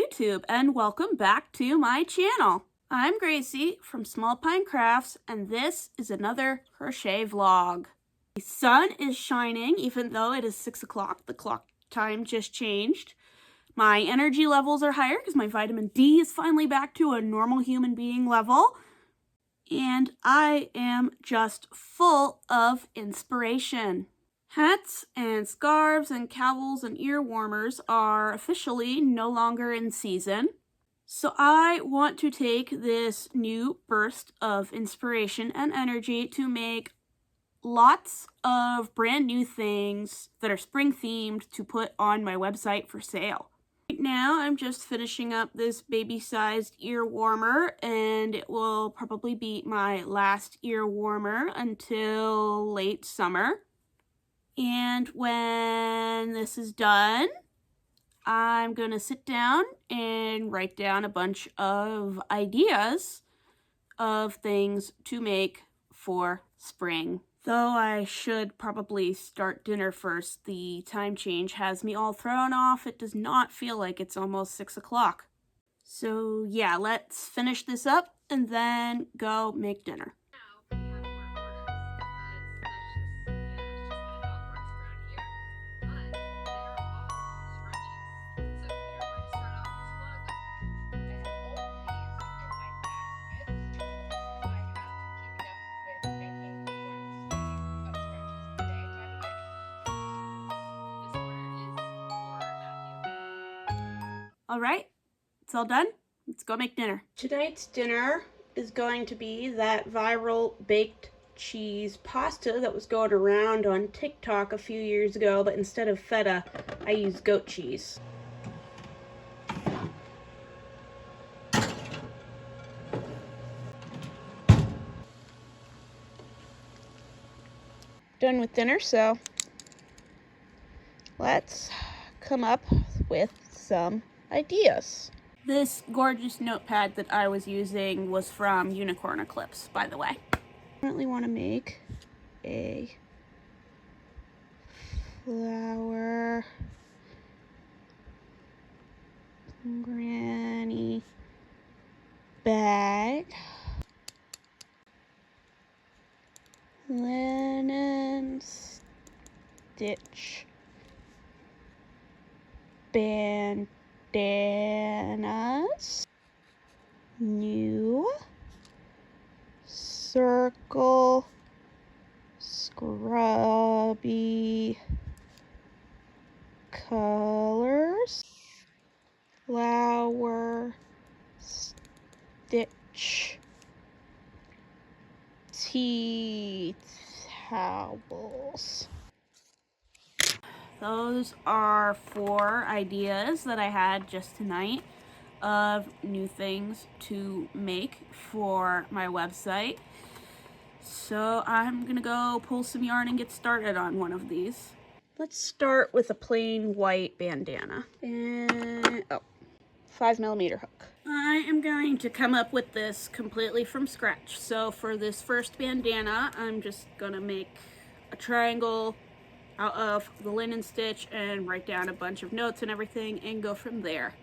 YouTube and welcome back to my channel. I'm Gracie from Small Pine Crafts and this is another crochet vlog. The sun is shining even though it is 6 o'clock. The clock time just changed. My energy levels are higher because my vitamin D is finally back to a normal human being level. And I am just full of inspiration. Hats and scarves and cowls and ear warmers are officially no longer in season. So I want to take this new burst of inspiration and energy to make lots of brand new things that are spring themed to put on my website for sale. Right now I'm just finishing up this baby-sized ear warmer and it will probably be my last ear warmer until late summer. And when this is done, I'm going to sit down and write down a bunch of ideas of things to make for spring. Though I should probably start dinner first, the time change has me all thrown off. It does not feel like it's almost 6 o'clock. So yeah, let's finish this up and then go make dinner. All right, it's all done. Let's go make dinner. Tonight's dinner is going to be that viral baked cheese pasta that was going around on TikTok a few years ago, but instead of feta, I used goat cheese. Done with dinner, so let's come up with some ideas. This gorgeous notepad that I was using was from Unicorn Eclipse, by the way. I currently want to make a flower granny bag. Linen stitch bandanas, new circle scrubby colors, flower stitch tea towels. Those are 4 ideas that I had just tonight of new things to make for my website. So I'm gonna go pull some yarn and get started on one of these. Let's start with a plain white bandana and 5mm hook. I am going to come up with this completely from scratch. So for this first bandana, I'm just gonna make a triangle out of the linen stitch and write down a bunch of notes and everything and go from there.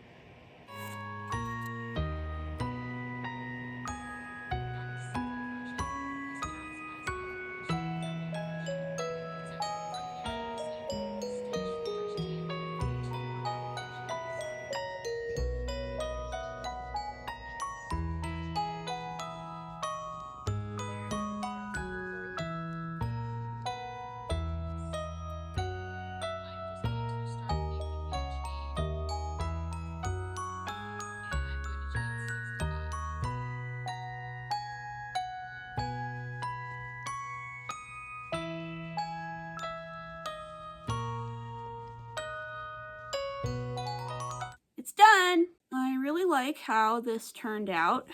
It's done! I really like how this turned out.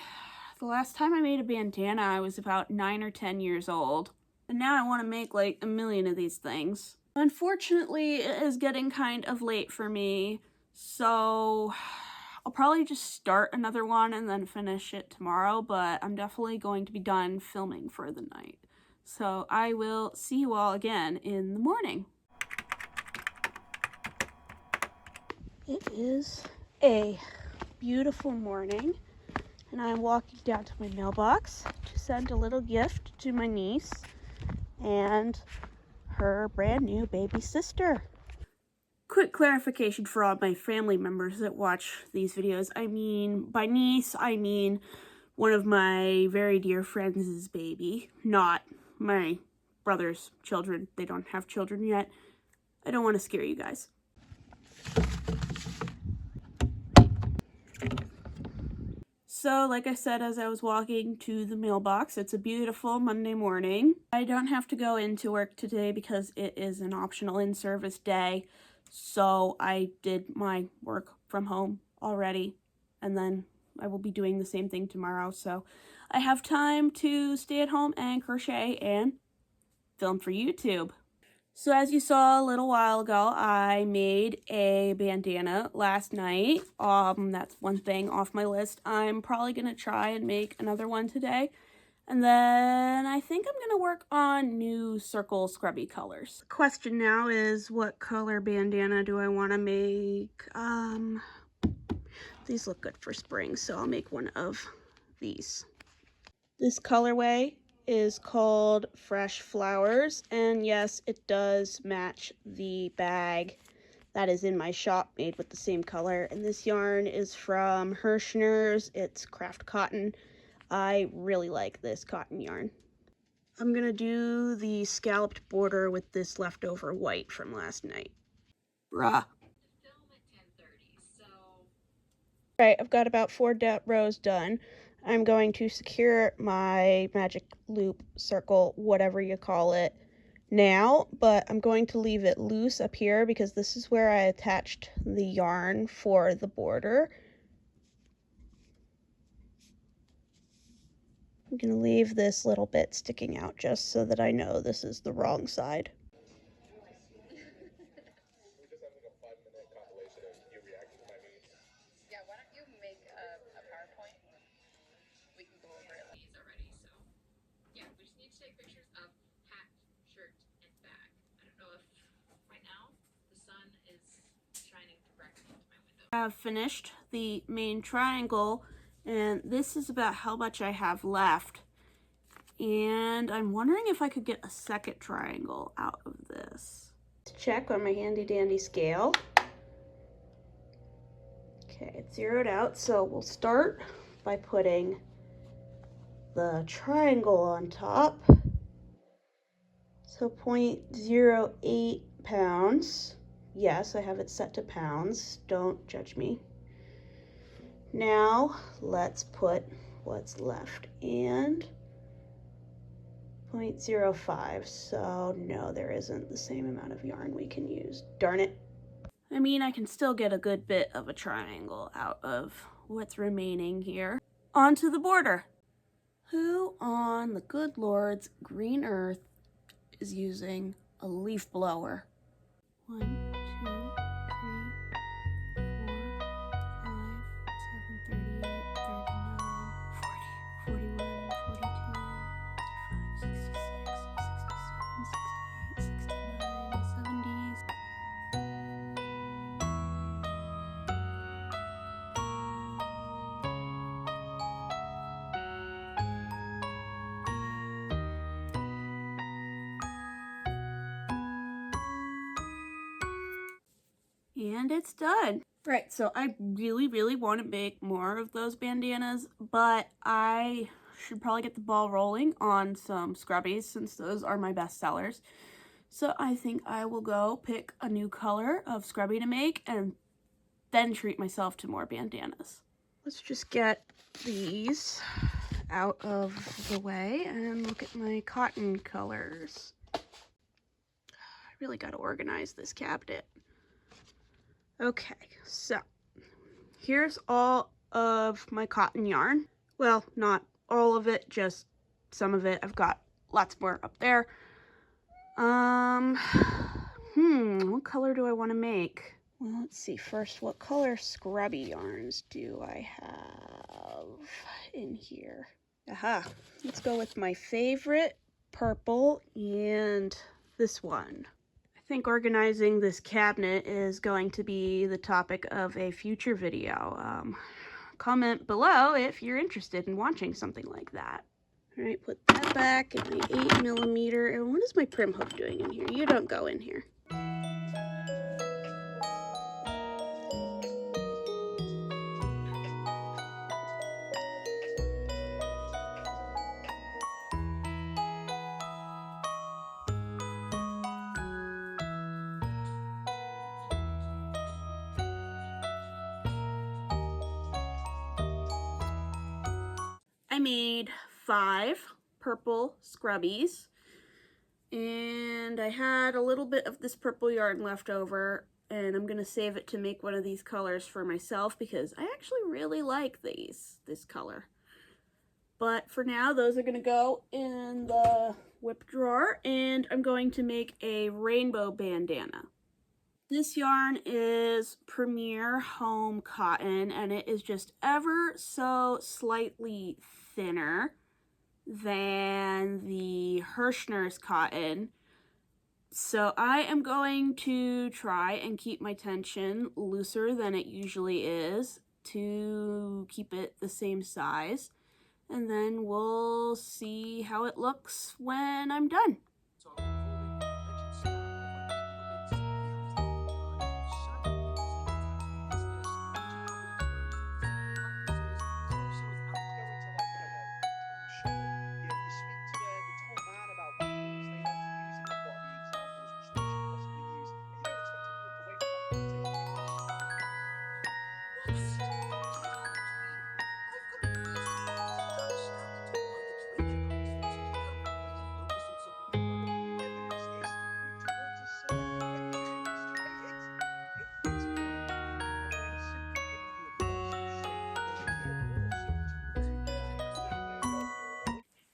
The last time I made a bandana, I was about 9 or 10 years old. And now I want to make like a million of these things. Unfortunately, it is getting kind of late for me, so I'll probably just start another one and then finish it tomorrow, but I'm definitely going to be done filming for the night. So I will see you all again in the morning. It is a beautiful morning, and I'm walking down to my mailbox to send a little gift to my niece and her brand new baby sister. Quick clarification for all my family members that watch these videos. I mean, by niece, I mean one of my very dear friends' baby, not my brother's children. They don't have children yet. I don't want to scare you guys. So, like I said, as I was walking to the mailbox, it's a beautiful Monday morning. I don't have to go into work today because it is an optional in-service day. So I did my work from home already, and then I will be doing the same thing tomorrow. So I have time to stay at home and crochet and film for YouTube. So as you saw a little while ago, I made a bandana last night. That's one thing off my list. I'm probably going to try and make another one today. And then I think I'm going to work on new circle scrubby colors. The question now is, what color bandana do I want to make? These look good for spring, so I'll make one of these. This colorway is called Fresh Flowers, and yes, it does match the bag that is in my shop made with the same color. And this yarn is from Hirschner's. It's craft cotton. I really like this cotton yarn. I'm gonna do the scalloped border with this leftover white from last night. Bruh. Alright, I've got about 4 rows done. I'm going to secure my magic loop, circle, whatever you call it, now, but I'm going to leave it loose up here because this is where I attached the yarn for the border. I'm going to leave this little bit sticking out just so that I know this is the wrong side. I have finished the main triangle, and this is about how much I have left. And I'm wondering if I could get a second triangle out of this. Let's check on my handy dandy scale. Okay, it's zeroed out, so we'll start by putting the triangle on top. So 0.08 pounds. Yes, I have it set to pounds. Don't judge me. Now let's put what's left, and 0.05. So no, there isn't the same amount of yarn we can use. Darn it. I mean, I can still get a good bit of a triangle out of what's remaining here. Onto the border. Who on the good Lord's green earth is using a leaf blower? 1, 2, 3, 4, 5, 7, 38, 39, 40, 41, 42, 55, 66, 67, 68, 69, 70. And it's done. Right, so I really want to make more of those bandanas, but I should probably get the ball rolling on some scrubbies since those are my best sellers. So I think I will go pick a new color of scrubby to make and then treat myself to more bandanas. Let's just get these out of the way and look at my cotton colors. I really got to organize this cabinet. Okay, so here's all of my cotton yarn. Well, not all of it, just some of it. I've got lots more up there. What color do I want to make? Well, let's see. First, what color scrubby yarns do I have in here? Aha, let's go with my favorite purple and this one. I think organizing this cabinet is going to be the topic of a future video. comment below if you're interested in watching something like that. All right, put that back in my 8mm. And what is my prim hook doing in here? You don't go in here. I made 5 purple scrubbies, and I had a little bit of this purple yarn left over, and I'm going to save it to make one of these colors for myself because I actually really like this color. But for now, those are going to go in the whip drawer, and I'm going to make a rainbow bandana. This yarn is Premier Home Cotton, and it is just ever so slightly thinner than the Hirschner's cotton. So I am going to try and keep my tension looser than it usually is to keep it the same size. And then we'll see how it looks when I'm done.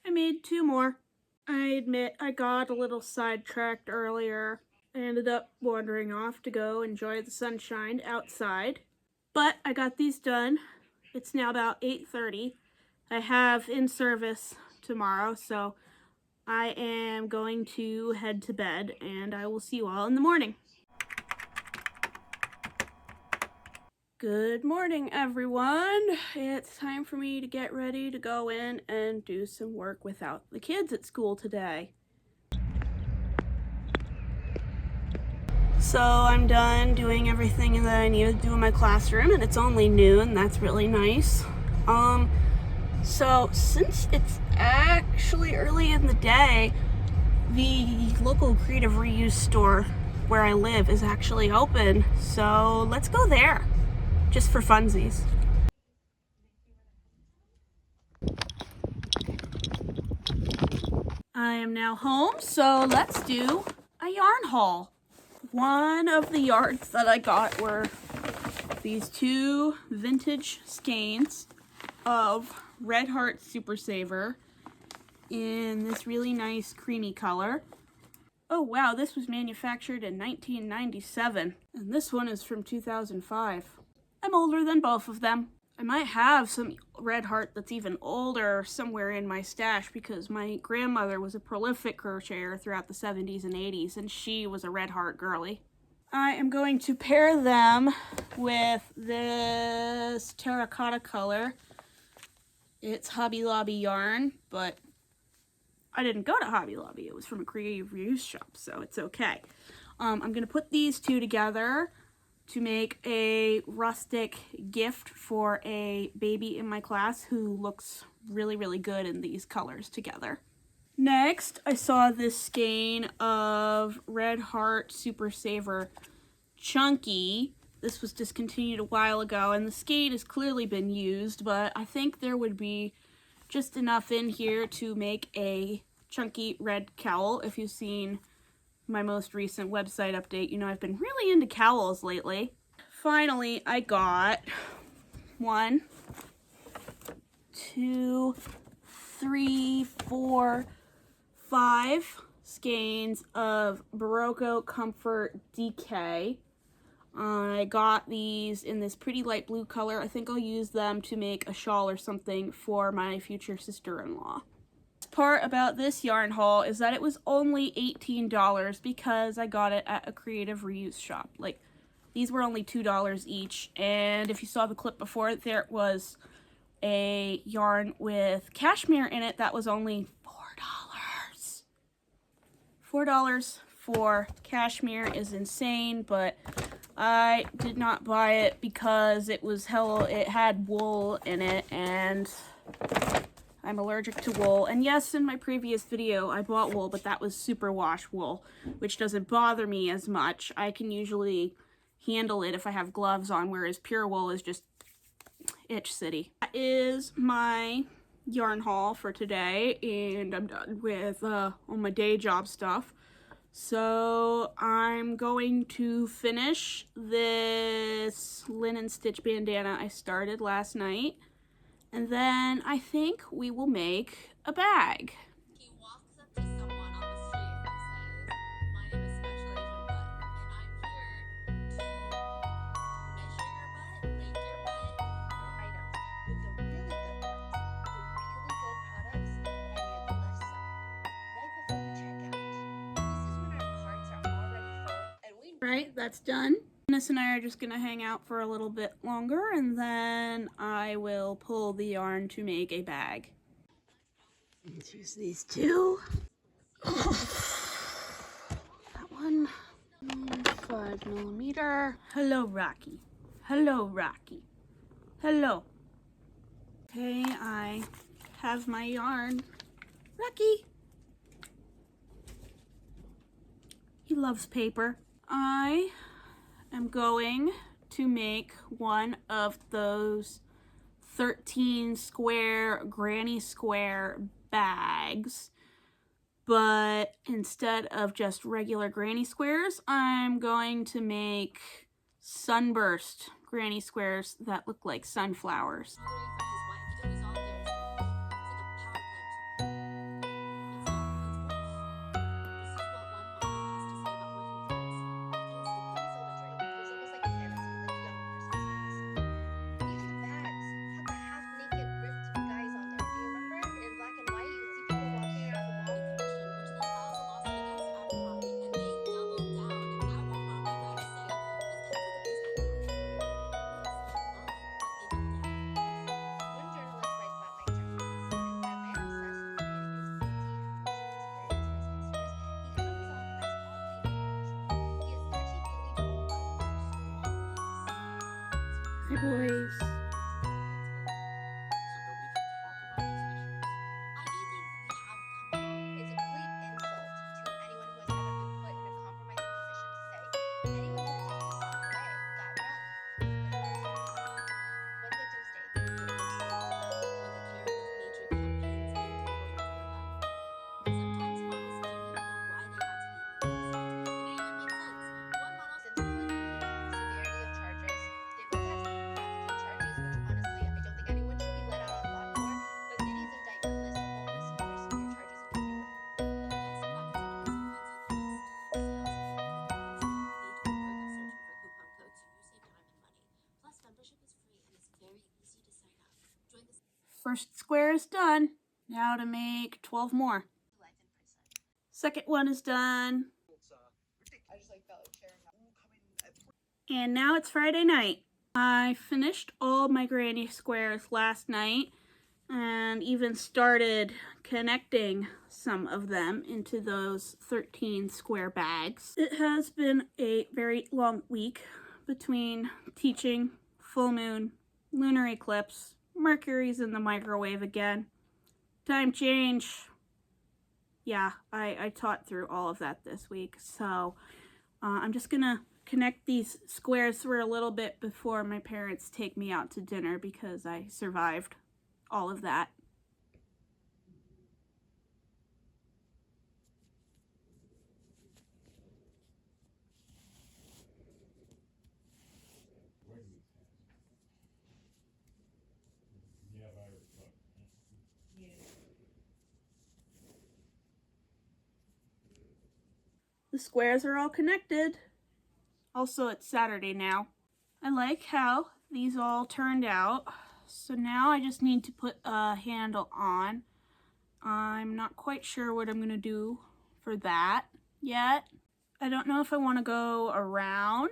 I made 2 more. I admit I got a little sidetracked earlier. I ended up wandering off to go enjoy the sunshine outside. But I got these done. It's now about 8:30. I have in service tomorrow, so I am going to head to bed, and I will see you all in the morning. Good morning, everyone. It's time for me to get ready to go in and do some work without the kids at school today. So I'm done doing everything that I need to do in my classroom, and it's only noon. That's really nice. So since it's actually early in the day, the local creative reuse store where I live is actually open. So let's go there, just for funsies. I am now home, so let's do a yarn haul. One of the yarns that I got were these 2 vintage skeins of Red Heart Super Saver in this really nice creamy color. Oh wow, this was manufactured in 1997, and this one is from 2005. I'm older than both of them. I might have some Red Heart that's even older somewhere in my stash because my grandmother was a prolific crocheter throughout the 70s and 80s, and she was a Red Heart girly. I am going to pair them with this terracotta color. It's Hobby Lobby yarn, but I didn't go to Hobby Lobby. It was from a creative reuse shop, so it's okay. I'm going to put these 2 together to make a rustic gift for a baby in my class who looks really, really good in these colors together. Next, I saw this skein of Red Heart Super Saver Chunky. This was discontinued a while ago, and the skein has clearly been used, but I think there would be just enough in here to make a chunky red cowl. If you've seen my most recent website update, you know I've been really into cowls lately. Finally, I got 1, 2, 3, 4, 5 skeins of Barocco Comfort DK. I got these in this pretty light blue color. I think I'll use them to make a shawl or something for my future sister-in-law. Part about this yarn haul is that it was only $18 because I got it at a creative reuse shop. Like, These were only $2 each, and if you saw the clip before, there was a yarn with cashmere in it that was only $4. $4 for cashmere is insane, but I did not buy it because it had wool in it, and I'm allergic to wool. And yes, in my previous video I bought wool, but that was superwash wool, which doesn't bother me as much. I can usually handle it if I have gloves on, whereas pure wool is just itch city. That is my yarn haul for today, and I'm done with all my day job stuff. So I'm going to finish this linen stitch bandana I started last night, and then I think we will make a bag. He walks up to someone on the street and says, "My name is Special Agent Butt, and I'm here to measure your butt, rate your butt." Items with the really good ones, the really good products, and you're the left side, right before you check out. This is when our carts are already full, and we Right, that's done. Dennis and I are just gonna hang out for a little bit longer, and then I will pull the yarn to make a bag. Let's use these two. That one, 5mm. Hello, Rocky. Hello, Rocky. Hello. Okay, I have my yarn. Rocky. He loves paper. I am going to make one of those 13 square granny square bags, but instead of just regular granny squares, I'm going to make sunburst granny squares that look like sunflowers. Hi, boys. First square is done. Now to make 12 more. Second one is done. And now it's Friday night. I finished all my granny squares last night and even started connecting some of them into those 13 square bags. It has been a very long week between teaching, full moon, lunar eclipse, Mercury's in the microwave again, time change. Yeah, I taught through all of that this week, so I'm just gonna connect these squares for a little bit before my parents take me out to dinner because I survived all of that. The squares are all connected. Also, it's Saturday now. I like how these all turned out. So now I just need to put a handle on. I'm not quite sure what I'm going to do for that yet. I don't know if I want to go around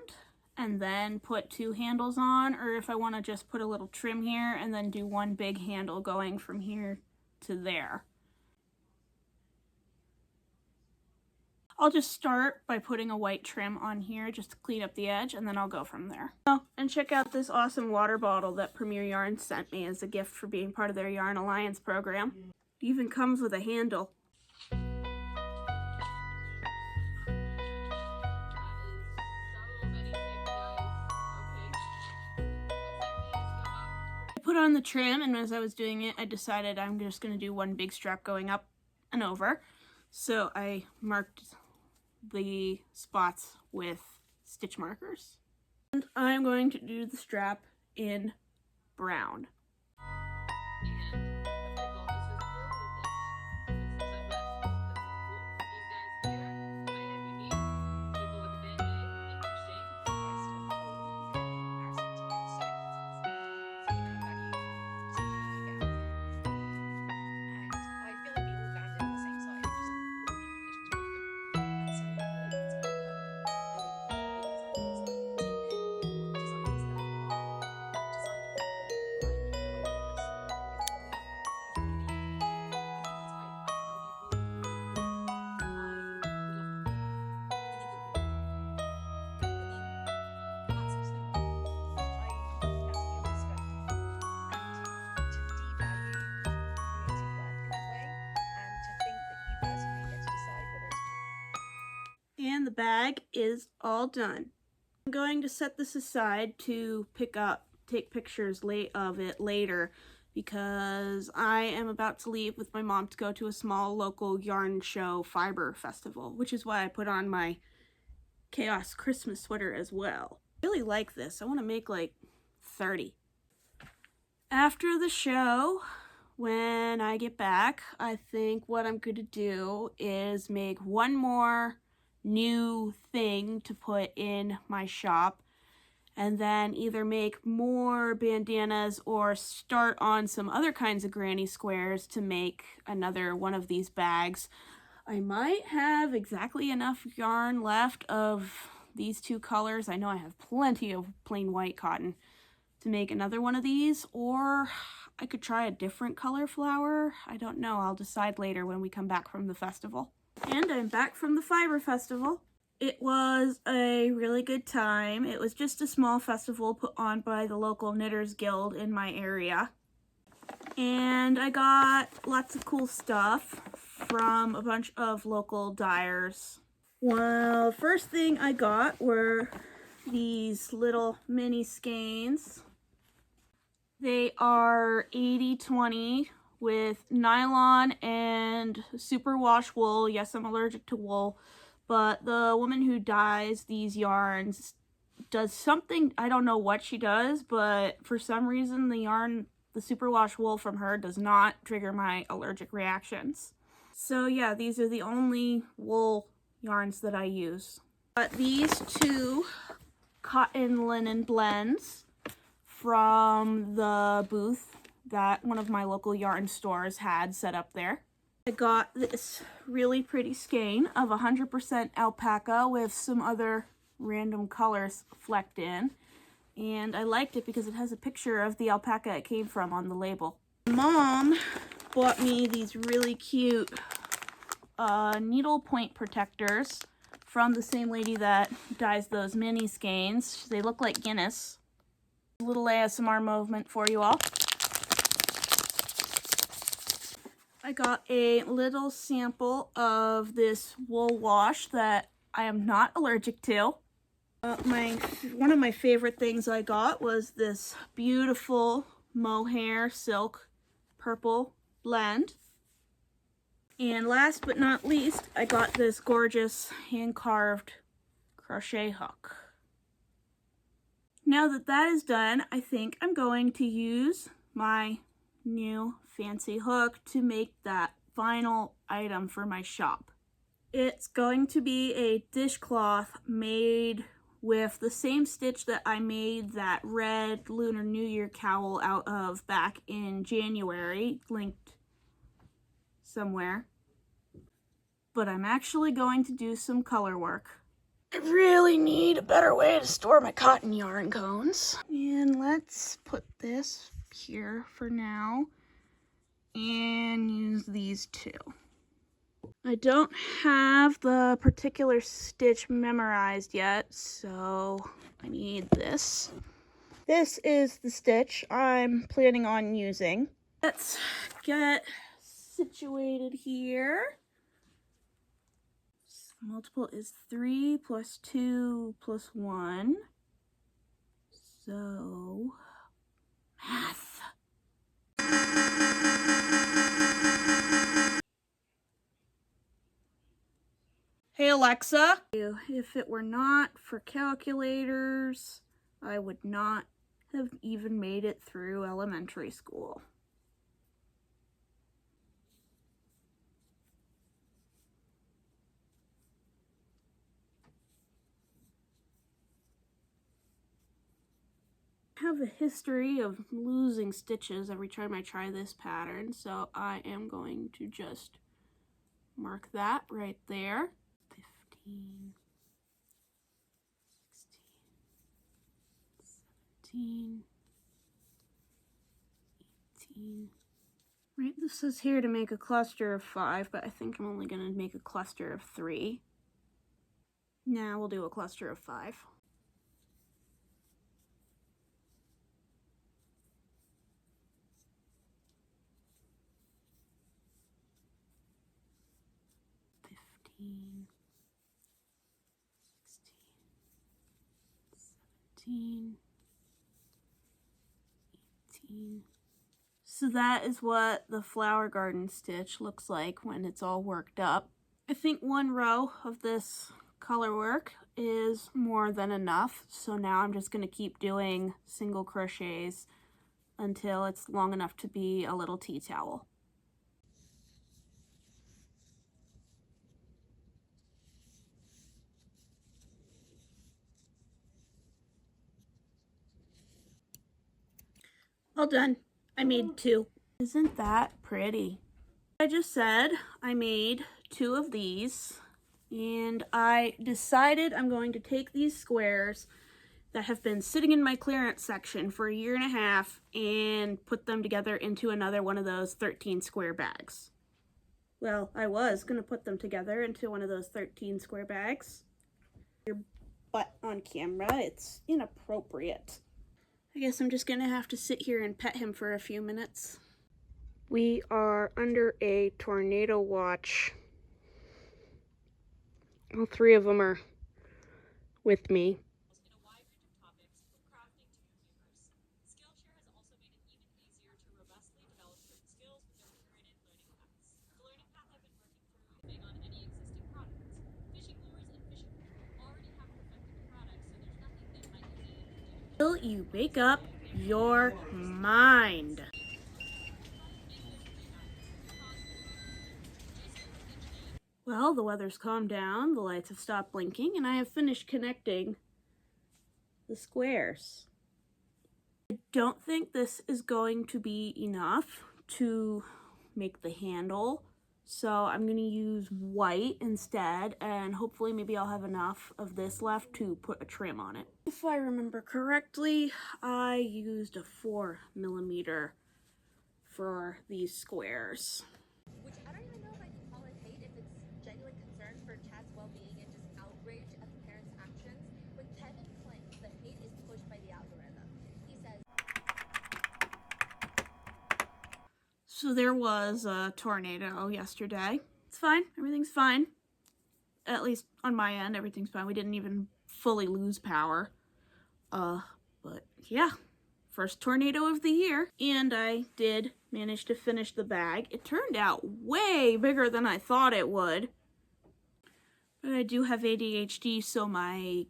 and then put 2 handles on, or if I want to just put a little trim here and then do one big handle going from here to there. I'll just start by putting a white trim on here just to clean up the edge, and then I'll go from there. Oh, and check out this awesome water bottle that Premier Yarns sent me as a gift for being part of their Yarn Alliance program. It even comes with a handle. I put on the trim, and as I was doing it, I decided I'm just going to do one big strap going up and over. So I marked the spots with stitch markers. And I'm going to do the strap in brown. And the bag is all done. I'm going to set this aside to take pictures of it later, because I am about to leave with my mom to go to a small local yarn show fiber festival, which is why I put on my Chaos Christmas sweater as well. I really like this. I want to make like 30. After the show, when I get back, I think what I'm going to do is make one more new thing to put in my shop, and then either make more bandanas or start on some other kinds of granny squares to make another one of these bags. I might have exactly enough yarn left of these 2 colors. I know I have plenty of plain white cotton to make another one of these, or I could try a different color flower. I don't know. I'll decide later when we come back from the festival. And I'm back from the Fiber Festival. It was a really good time. It was just a small festival put on by the local Knitters Guild in my area. And I got lots of cool stuff from a bunch of local dyers. Well, first thing I got were these little mini skeins. They are 80/20 with nylon and superwash wool. Yes, I'm allergic to wool, but the woman who dyes these yarns does something, I don't know what she does, but for some reason the superwash wool from her does not trigger my allergic reactions. So yeah, these are the only wool yarns that I use. But these 2 cotton linen blends from the booth that one of my local yarn stores had set up there. I got this really pretty skein of 100% alpaca with some other random colors flecked in, and I liked it because it has a picture of the alpaca it came from on the label. Mom bought me these really cute needle point protectors from the same lady that dyes those mini skeins. They look like Guinness. A little ASMR movement for you all. I got a little sample of this wool wash that I am not allergic to. One of my favorite things I got was this beautiful mohair silk purple blend. And last but not least, I got this gorgeous hand-carved crochet hook. Now that that is done, I think I'm going to use my new fancy hook to make that final item for my shop. It's going to be a dishcloth made with the same stitch that I made that red Lunar New Year cowl out of back in January, linked somewhere. But I'm actually going to do some color work. I really need a better way to store my cotton yarn cones. And let's put this here for now and use these two. I don't have the particular stitch memorized yet, so I need this. This is the stitch I'm planning on using. Let's get situated here. Multiple is 3 plus 2 plus 1. So, math. Hey Alexa, if it were not for calculators, I would not have even made it through elementary school. I have a history of losing stitches every time I try this pattern, so I am going to just mark that right there. 15, 16, 17, 18. Right, this says here to make a cluster of 5, but I think I'm only going to make a cluster of 3. Now we'll do a cluster of 5. Sixteen, 17, 18. So that is what the flower garden stitch looks like when it's all worked up. I think one row of this color work is more than enough, so now I'm just going to keep doing single crochets until it's long enough to be a little tea towel. All done. I made 2. Isn't that pretty? I just said I made 2 of these, and I decided I'm going to take these squares that have been sitting in my clearance section for 1.5 years and put them together into another one of those 13 square bags. Well, I was going to put them together into one of those 13 square bags. Your butt on camera, it's inappropriate. I guess I'm just going to have to sit here and pet him for a few minutes. We are under a tornado watch. All 3 of them are with me. In a wide range of topics, from crafting to newcomers. Skillshare has also made it even easier to robustly develop certain skills with their curated learning paths. The learning path I've been working through is on any existing products. Fishing lures and fishing pole already have perfected the product, so there's nothing that might be needed to do. Till you make up your mind. Well, the weather's calmed down, the lights have stopped blinking, and I have finished connecting the squares. I don't think this is going to be enough to make the handle, so I'm going to use white instead, and hopefully maybe I'll have enough of this left to put a trim on it. If I remember correctly, I used a 4mm for these squares. Which I don't even know if I can call it hate, if it's genuine concern for Chad's well-being and just outrage at the parents' actions. When Kevin claims that hate is pushed by the algorithm, he says... So there was a tornado yesterday. It's fine. Everything's fine. At least on my end, everything's fine. We didn't even fully lose power. But yeah, first tornado of the year. And I did manage to finish the bag. It turned out way bigger than I thought it would. But I do have ADHD, so my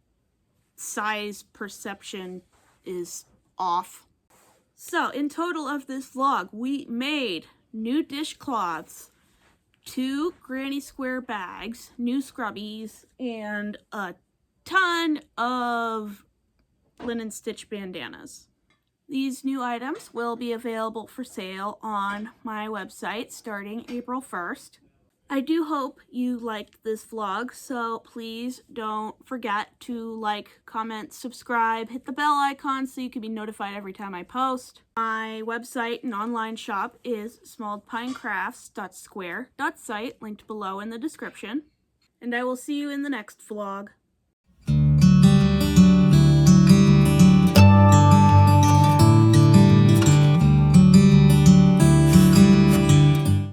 size perception is off. So in total of this vlog, we made new dishcloths, 2 granny square bags, new scrubbies, and a ton of linen stitch bandanas. These new items will be available for sale on my website starting April 1st. I do hope you liked this vlog, so please don't forget to like, comment, subscribe, hit the bell icon so you can be notified every time I post. My website and online shop is smallpinecrafts.square.site, linked below in the description. And I will see you in the next vlog.